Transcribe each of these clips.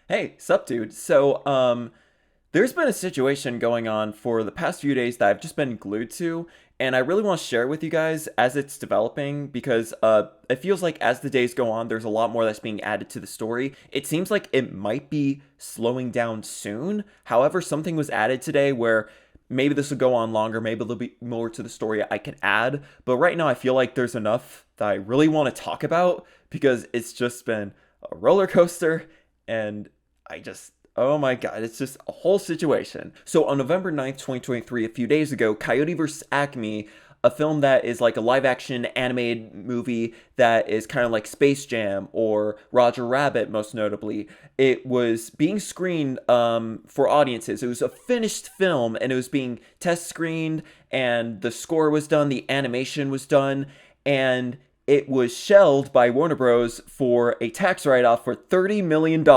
Hey, sup, dude. There's been a situation going on for the past few days that I've just been glued to, and I really want to share it with you guys as it's developing because it feels like as the days go on, there's a lot more that's being added to the story. It seems like it might be slowing down soon. However, something was added today where maybe this will go on longer, maybe there'll be more to the story I can add, but right now I feel like there's enough that I really want to talk about because it's just been a roller coaster and I just, oh my god, it's just a whole situation. So on November 9th, 2023, a few days ago, Coyote vs. Acme, a film that is like a live action animated movie that is kind of like Space Jam or Roger Rabbit, most notably. It was being screened for audiences. It was a finished film and it was being test screened, and the score was done, the animation was done, and it was shelved by Warner Bros. For a tax write off for $30 million.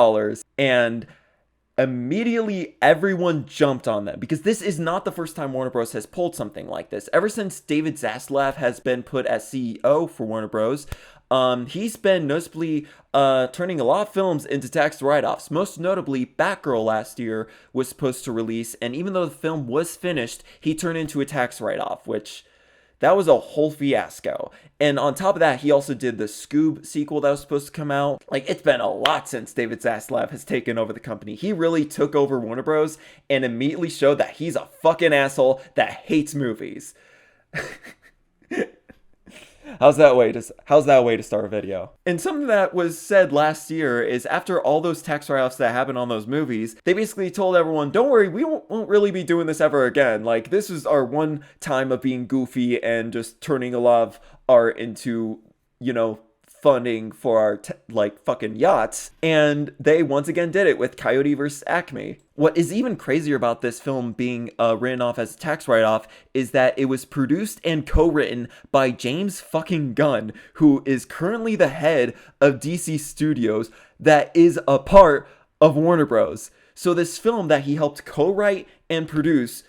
And immediately everyone jumped on them because this is not the first time Warner Bros. Has pulled something like this. Ever since David Zaslav has been put as CEO for Warner Bros., he's been noticeably turning a lot of films into tax write-offs. Most notably, Batgirl last year was supposed to release, and even though the film was finished, he turned into a tax write-off, which that was a whole fiasco. And on top of that, he also did the Scoob sequel that was supposed to come out. Like, it's been a lot since David Zaslav has taken over the company. He really took over Warner Bros. And immediately showed that he's a fucking asshole that hates movies. How's that way to start a video? And something that was said last year is after all those tax write-offs that happened on those movies, they basically told everyone, don't worry, we won't really be doing this ever again. Like, this is our one time of being goofy and just turning a lot of art into, funding for our fucking yachts. And they once again did it with Coyote vs. Acme. What is even crazier about this film being written off as a tax write-off is that it was produced and co-written by James fucking Gunn, who is currently the head of DC Studios that is a part of Warner Bros. So this film that he helped co-write and produce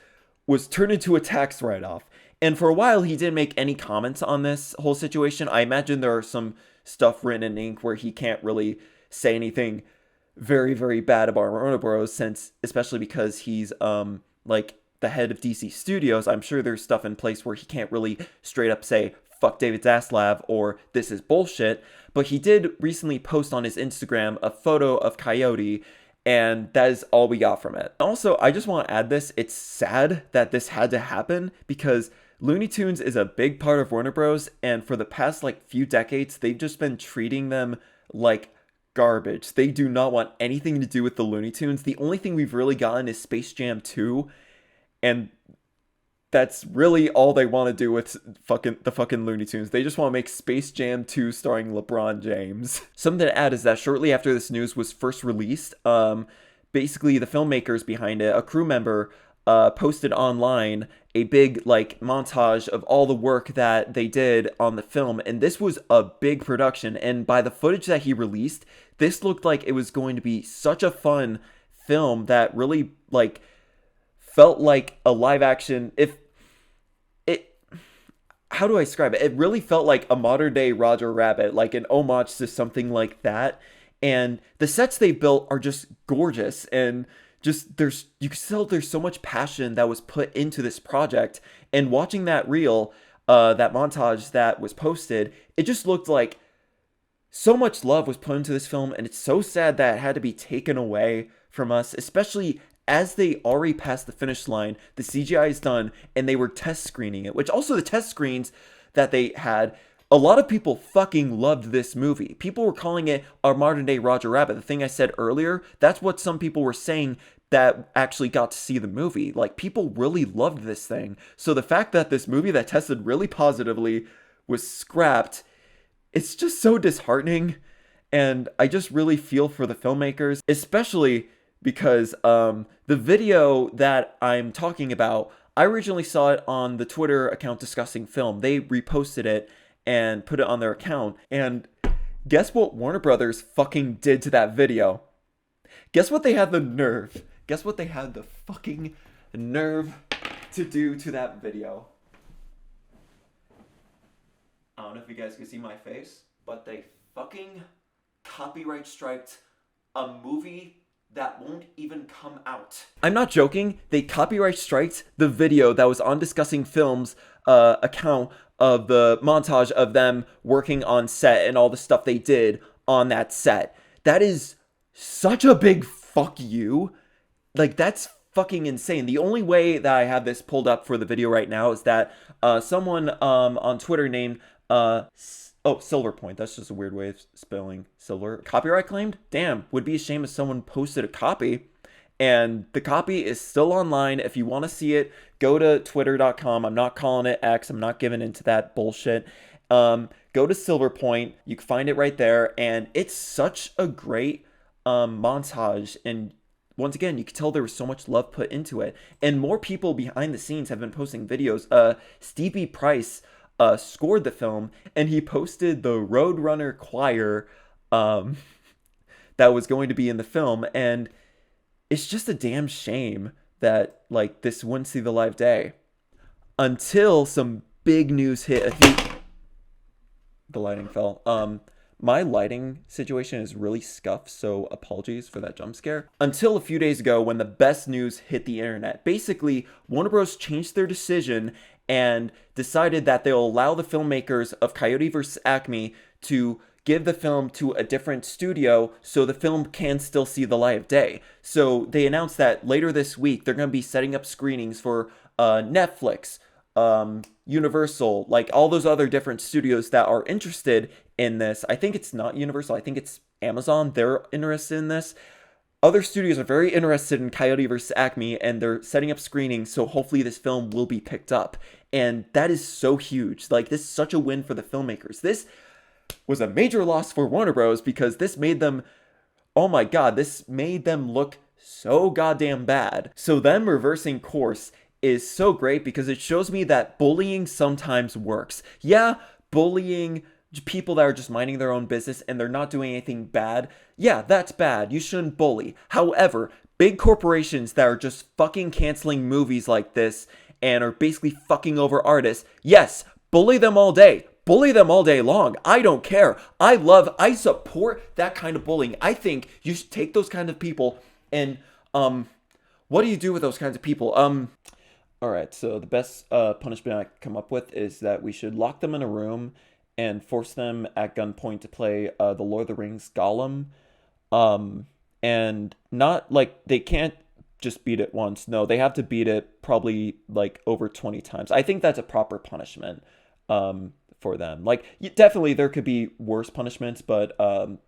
was turned into a tax write-off. And for a while, he didn't make any comments on this whole situation. I imagine there are some stuff written in ink where he can't really say anything very, very bad about Warner Bros. Since, especially because he's like the head of DC Studios, I'm sure there's stuff in place where he can't really straight up say fuck David Zaslav or this is bullshit. But he did recently post on his Instagram a photo of Coyote, and that is all we got from it. Also, I just want to add this. It's sad that this had to happen because Looney Tunes is a big part of Warner Bros. And for the past few decades, they've just been treating them like garbage. They do not want anything to do with the Looney Tunes. The only thing we've really gotten is Space Jam 2, and that's really all they want to do with the fucking Looney Tunes. They just want to make Space Jam 2 starring LeBron James. Something to add is that shortly after this news was first released, basically the filmmakers behind it, a crew member, posted online a big montage of all the work that they did on the film, and this was a big production. And by the footage that he released, this looked like it was going to be such a fun film that really felt like a live action. If it, how do I describe it? It really felt like a modern day Roger Rabbit, like an homage to something like that. And the sets they built are just gorgeous, and just you can tell there's so much passion that was put into this project. And watching that reel, that montage that was posted, it just looked like so much love was put into this film, and it's so sad that it had to be taken away from us, especially as they already passed the finish line. The CGI is done, and they were test screening it, which also the test screens that they had, a lot of people fucking loved this movie. People were calling it our modern day Roger Rabbit. The thing I said earlier, that's what some people were saying that actually got to see the movie. Like, people really loved this thing. So the fact that this movie that tested really positively was scrapped, it's just so disheartening. And I just really feel for the filmmakers, especially because the video that I'm talking about, I originally saw it on the Twitter account Discussing Film. They reposted it and put it on their account. And guess what Warner Brothers fucking did to that video? Guess what they had the nerve? Guess what they had the fucking nerve to do to that video? I don't know if you guys can see my face, but they fucking copyright striked a movie that won't even come out. I'm not joking. They copyright striked the video that was on Discussing Films account of the montage of them working on set and all the stuff they did on that set. That is such a big fuck you. Like, that's fucking insane. The only way that I have this pulled up for the video right now is that someone on Twitter named Silver Point. That's just a weird way of spelling silver. Copyright claimed? Damn, would be a shame if someone posted a copy. And the copy is still online. If you want to see it, go to twitter.com. I'm not calling it X. I'm not giving into that bullshit. Go to Silver Point. You can find it right there. And it's such a great montage. And once again, you can tell there was so much love put into it. And more people behind the scenes have been posting videos. Stevie Price scored the film, and he posted the Roadrunner choir that was going to be in the film. And it's just a damn shame that, like, this wouldn't see the live day until some big news hit. The lighting fell. My lighting situation is really scuffed, so apologies for that jump scare. Until a few days ago when the best news hit the internet. Basically, Warner Bros. Changed their decision and decided that they'll allow the filmmakers of Coyote vs. Acme to give the film to a different studio so the film can still see the light of day. So they announced that later this week, they're going to be setting up screenings for Netflix, Universal, like all those other different studios that are interested in this. I think it's not Universal. I think it's Amazon. They're interested in this. Other studios are very interested in Coyote vs. Acme, and they're setting up screenings, so hopefully this film will be picked up. And that is so huge. Like, this is such a win for the filmmakers. This was a major loss for Warner Bros. Because this made them, oh my god, this made them look so goddamn bad. So them reversing course is so great because it shows me that bullying sometimes works. Yeah, bullying people that are just minding their own business and they're not doing anything bad, yeah, that's bad. You shouldn't bully. However, big corporations that are just fucking canceling movies like this and are basically fucking over artists, yes, bully them all day. Bully them all day long. I don't care. I support that kind of bullying. I think you should take those kind of people and, what do you do with those kinds of people? Alright, so the best punishment I can come up with is that we should lock them in a room and force them at gunpoint to play the Lord of the Rings Gollum. And not, like, they can't just beat it once. No, they have to beat it probably, like, over 20 times. I think that's a proper punishment. For them. Like, definitely there could be worse punishments, but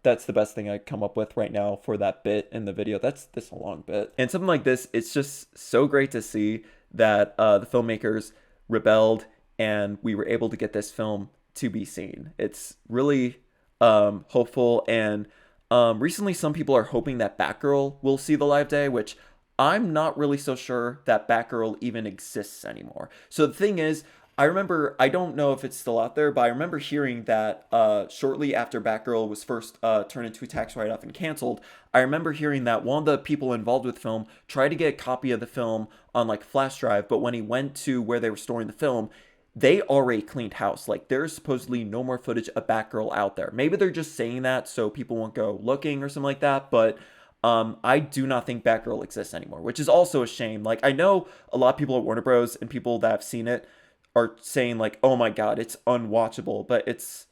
that's the best thing I come up with right now for that bit in the video. That's a long bit. And something like this, it's just so great to see that the filmmakers rebelled and we were able to get this film to be seen. It's really hopeful, and recently some people are hoping that Batgirl will see the live day, which I'm not really so sure that Batgirl even exists anymore. So the thing is, I remember, I don't know if it's still out there, but I remember hearing that shortly after Batgirl was first turned into a tax write-off and canceled, I remember hearing that one of the people involved with the film tried to get a copy of the film on, like, flash drive, but when he went to where they were storing the film, they already cleaned house. Like, there's supposedly no more footage of Batgirl out there. Maybe they're just saying that so people won't go looking or something like that, but I do not think Batgirl exists anymore, which is also a shame. Like, I know a lot of people at Warner Bros. And people that have seen it are saying, like, oh my god, it's unwatchable, but it's,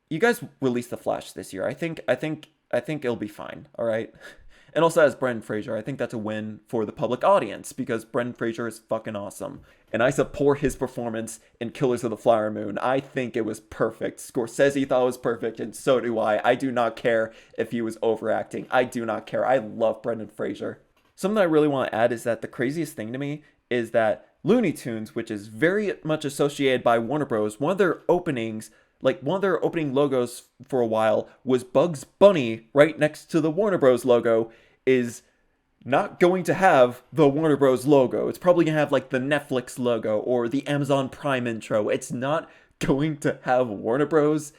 you guys released The Flash this year. I think it'll be fine, all right? And also as Brendan Fraser, I think that's a win for the public audience because Brendan Fraser is fucking awesome. And I support his performance in Killers of the Flower Moon. I think it was perfect. Scorsese thought it was perfect, and so do I. I do not care if he was overacting. I do not care. I love Brendan Fraser. Something I really want to add is that the craziest thing to me is that Looney Tunes, which is very much associated by Warner Bros., one of their opening logos for a while was Bugs Bunny right next to the Warner Bros. Logo, is not going to have the Warner Bros. Logo. It's probably going to have, like, the Netflix logo or the Amazon Prime intro. It's not going to have Warner Bros.,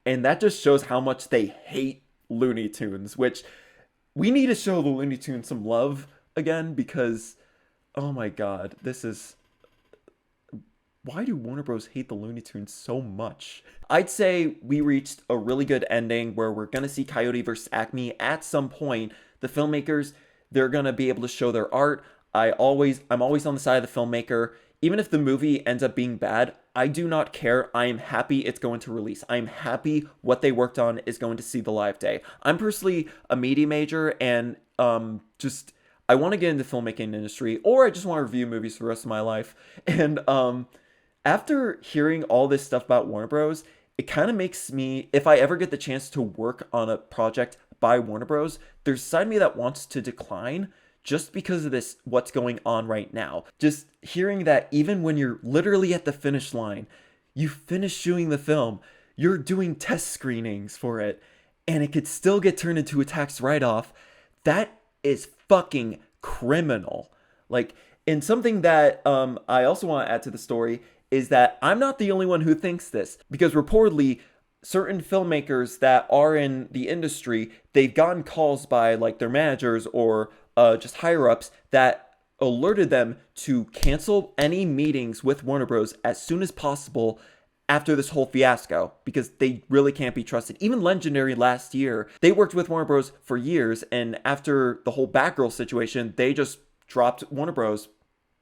and that just shows how much they hate Looney Tunes, which we need to show the Looney Tunes some love again because, oh my god, this is why do Warner Bros. Hate the Looney Tunes so much? I'd say we reached a really good ending where we're gonna see Coyote versus Acme at some point. The filmmakers, they're gonna be able to show their art. I'm always on the side of the filmmaker. Even if the movie ends up being bad, I do not care. I am happy it's going to release. I am happy what they worked on is going to see the live day. I'm personally a media major, and just I want to get into the filmmaking industry, or I just want to review movies for the rest of my life. And after hearing all this stuff about Warner Bros., it kind of makes me, if I ever get the chance to work on a project by Warner Bros., there's a side of me that wants to decline just because of this, what's going on right now. Just hearing that even when you're literally at the finish line, you finish shooting the film, you're doing test screenings for it, and it could still get turned into a tax write-off, that is fucking criminal. Like, and something that I also want to add to the story is that I'm not the only one who thinks this, because reportedly certain filmmakers that are in the industry, they've gotten calls by like their managers or just higher ups that alerted them to cancel any meetings with Warner Bros. As soon as possible after this whole fiasco, because they really can't be trusted. Even Legendary last year, they worked with Warner Bros. For years, and after the whole Batgirl situation, they just dropped Warner Bros.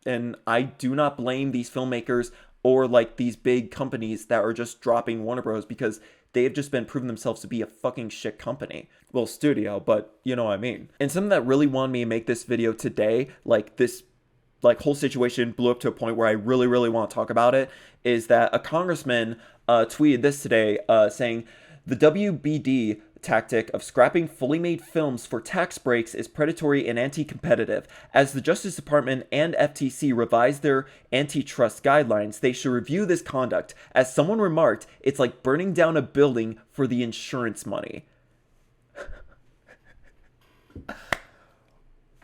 And I do not blame these filmmakers or like these big companies that are just dropping Warner Bros. Because they have just been proving themselves to be a fucking shit company. Well, studio, but you know what I mean. And something that really wanted me to make this video today, like this whole situation blew up to a point where I really, really want to talk about it, is that a congressman tweeted this today saying, the WBD tactic of scrapping fully made films for tax breaks is predatory and anti-competitive. As the Justice Department and FTC revise their antitrust guidelines, they should review this conduct. As someone remarked, it's like burning down a building for the insurance money.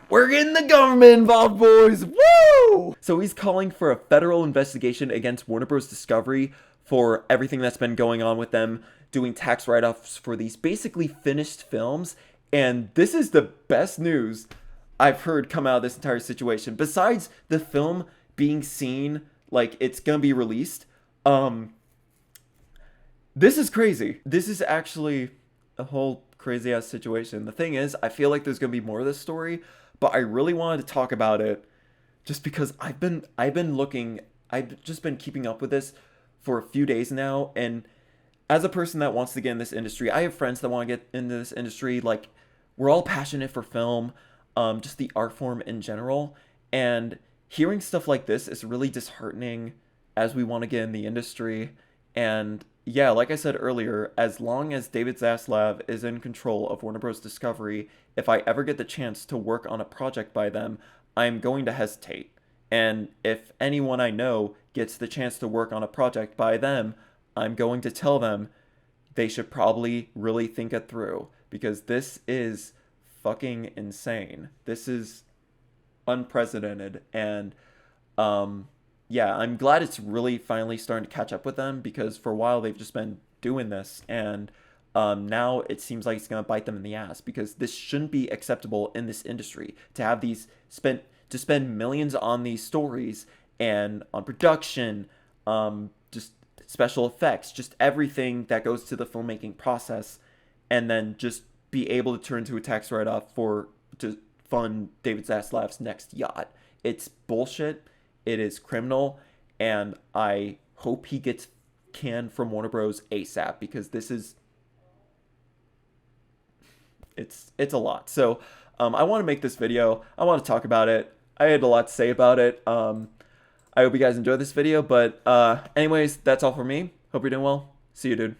We're getting the government involved, boys! Woo! So he's calling for a federal investigation against Warner Bros. Discovery for everything that's been going on with them doing tax write-offs for these basically finished films. And this is the best news I've heard come out of this entire situation. Besides the film being seen, like it's gonna be released, this is crazy. This is actually a whole crazy ass situation. The thing is, I feel like there's gonna be more of this story, but I really wanted to talk about it just because I've just been keeping up with this for a few days now. And as a person that wants to get in this industry, I have friends that want to get into this industry. Like, we're all passionate for film, just the art form in general. And hearing stuff like this is really disheartening as we want to get in the industry. And yeah, like I said earlier, as long as David Zaslav is in control of Warner Bros. Discovery, if I ever get the chance to work on a project by them, I'm going to hesitate. And if anyone I know gets the chance to work on a project by them, I'm going to tell them they should probably really think it through, because this is fucking insane. This is unprecedented. And yeah, I'm glad it's really finally starting to catch up with them, because for a while they've just been doing this, and now it seems like it's going to bite them in the ass, because this shouldn't be acceptable in this industry to have these spend millions on these stories and on production, just special effects, just everything that goes to the filmmaking process, and then just be able to turn to a tax write-off to fund David Zaslav's next yacht. It's bullshit. It is criminal, and I hope he gets canned from Warner Bros. ASAP, because this is it's a lot. So I want to make this video. I want to talk about it. I had a lot to say about it. I hope you guys enjoyed this video, but anyways, that's all for me. Hope you're doing well. See you, dude.